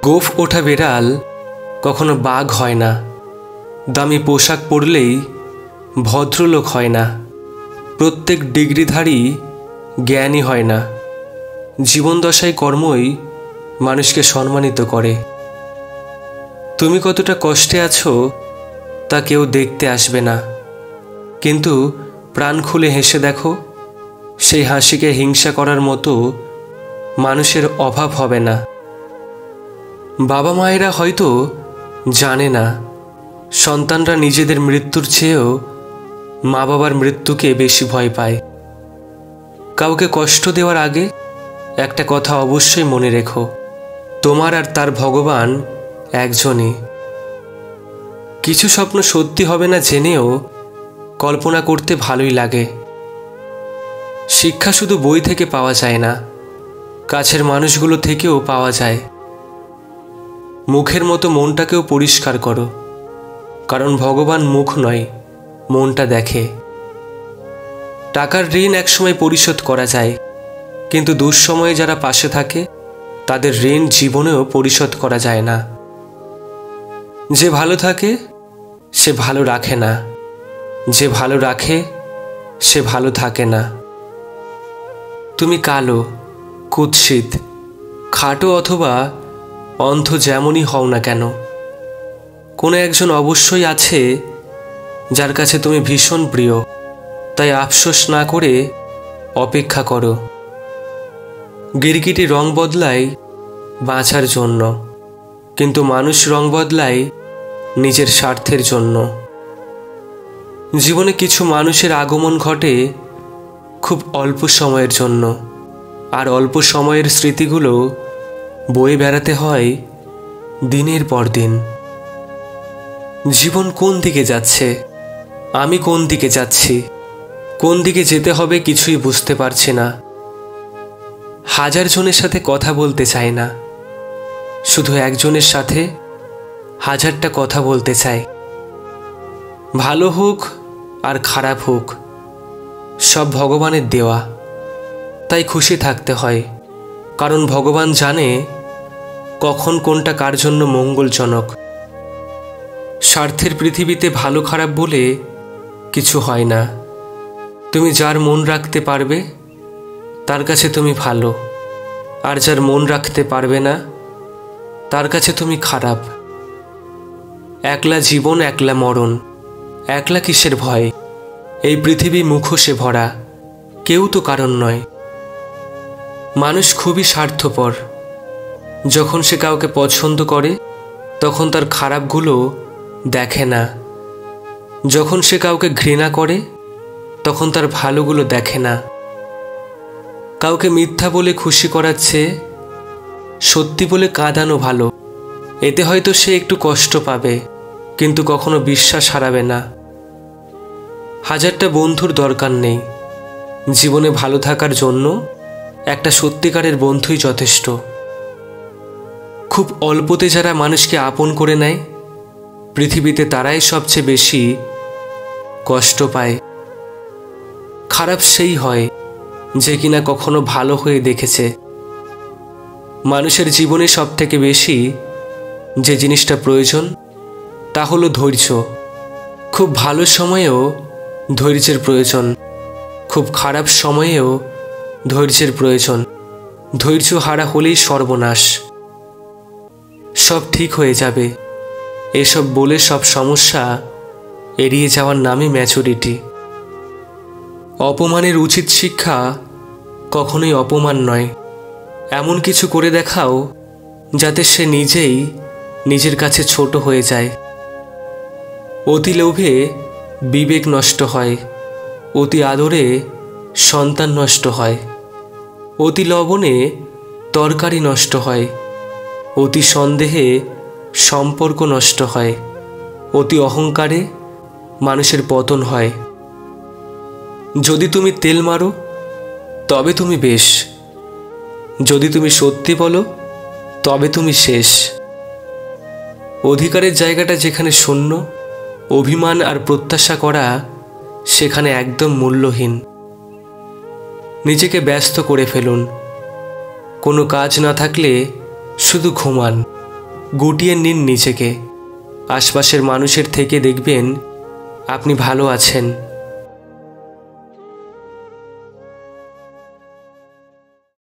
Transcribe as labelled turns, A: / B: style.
A: গোঁফ ওঠা বেড়াল কখনো বাঘ হয় না, দামি পোশাক পরলেই ভদ্রলোক হয় না, প্রত্যেক ডিগ্রিধারী জ্ঞানী হয় না। জীবনদশায় কর্মই মানুষকে সম্মানিত করে। তুমি কতটা কষ্টে আছো তা কেউ দেখতে আসবে না, কিন্তু প্রাণ খুলে হেসে দেখো, সেই হাসিকে হিংসা করার মতো মানুষের অভাব হবে না। বাবা মায়েরা হয়তো জানে না সন্তানরা নিজেদের মৃত্যুর চেয়েও মা বাবার মৃত্যুকে বেশি ভয় পায়। কাউকে কষ্ট দেওয়ার আগে একটা কথা অবশ্যই মনে রেখো, তোমার আর তার ভগবান একজনই। কিছু স্বপ্ন সত্যি হবে না জেনেও কল্পনা করতে ভালোই লাগে। শিক্ষা শুধু বই থেকে পাওয়া যায় না, কাছের মানুষগুলো থেকেও পাওয়া যায়। মুখের মতো মনটাকেও পরিষ্কার করো, কারণ ভগবান মুখ নয়, মনটা দেখে। টাকার ঋণ একসময় পরিশোধ করা যায়, কিন্তু দুঃসময়ে যারা পাশে থাকে তাদের ঋণ জীবনেও পরিশোধ করা যায় না। যে ভালো থাকে সে ভালো রাখে না, যে ভালো রাখে সে ভালো থাকে না। তুমি কালো, কুৎসিত, খাটো অথবা অন্ধ যেমনই হও না কেন, কোনো একজন অবশ্যই আছে যার কাছে তুমি ভীষণ প্রিয়। তাই আফসোস না করে অপেক্ষা করো। গিরগিটি রং বদলায় বাঁচার জন্য, কিন্তু মানুষ রং বদলায় নিজের স্বার্থের জন্য। জীবনে কিছু মানুষের আগমন ঘটে খুব অল্প সময়ের জন্য, আর অল্প সময়ের স্মৃতিগুলো বয়ে বেড়াতে হয় দিনের পর দিন। জীবন কোন দিকে যাচ্ছে, আমি কোন দিকে যাচ্ছি, কোন দিকে যেতে হবে কিছুই বুঝতে পারছি না। হাজার জনের সাথে কথা বলতে চাই না, শুধু একজনের সাথে হাজারটা কথা বলতে চাই। ভালো হোক আর খারাপ হোক, সব ভগবানের দেওয়া, তাই খুশি থাকতে হয়, কারণ ভগবান জানে কখন কোনটা কার জন্য মঙ্গলজনক। স্বার্থের পৃথিবীতে ভালো খারাপ বলে কিছু হয় না। তুমি যার মন রাখতে পারবে তার কাছে তুমি ভালো, আর যার মন রাখতে পারবে না তার কাছে তুমি খারাপ। একলা জীবন একলা মরণ, একলা কিসের ভয়? এই পৃথিবী মুখোশে ভরা, কেউ তো কারণ নয়। মানুষ খুবই স্বার্থপর। যখন সে কাউকে পছন্দ করে তখন তার খারাপগুলো দেখে না, যখন সে কাউকে ঘৃণা করে তখন তার ভালোগুলো দেখে না। কাউকে মিথ্যা বলে খুশি করার চেয়ে সত্যি বলে কাঁদানো ভালো। এতে হয়তো সে একটু কষ্ট পাবে, কিন্তু কখনো বিশ্বাস হারাবে না। হাজারটা বন্ধুর দরকার নেই, জীবনে ভালো থাকার জন্য একটা সত্যিকারের বন্ধুই যথেষ্ট। খুব অল্পতে যারা মানুষকে আপন করে নেয়, পৃথিবীতে তারাই সবচেয়ে বেশি কষ্ট পায়। খারাপ সেই হয় যে কিনা কখনো ভালো হয়ে দেখেছে। মানুষের জীবনে সবথেকে বেশি যে জিনিসটা প্রয়োজন তা হলো ধৈর্য। খুব ভালো সময়েও ধৈর্যের প্রয়োজন, খুব খারাপ সময়েও ধৈর্যের প্রয়োজন। ধৈর্য হারা হলেই সর্বনাশ। সব ঠিক হয়ে যাবে, এসব বলে সব সমস্যা এড়িয়ে যাওয়ার নামই ম্যাচুরিটি। অপমানের উচিত শিক্ষা কখনোই অপমান নয়। এমন কিছু করে দেখাও যাতে সে নিজেই নিজের কাছে ছোট হয়ে যায়। অতি লোভে বিবেক নষ্ট হয়, অতি আদরে সন্তান নষ্ট হয়, অতি লবণে তরকারি নষ্ট হয়, অতি সন্দেহে সম্পর্ক নষ্ট হয়, অতি অহংকারে মানুষের পতন হয়। যদি তুমি তেল মারো তবে তুমি বেশ, যদি তুমি সত্যি বলো তবে তুমি শেষ। অধিকারের জায়গাটা যেখানে শূন্য, অভিমান আর প্রত্যাশা করা সেখানে একদম মূল্যহীন। নিজেকে ব্যস্ত করে ফেলুন, কোনো কাজ না থাকলে শুধু ঘুমান, গুটিয়ে নিন নিজেকে। আশপাশের মানুষের থেকে দেখবেন আপনি ভালো আছেন।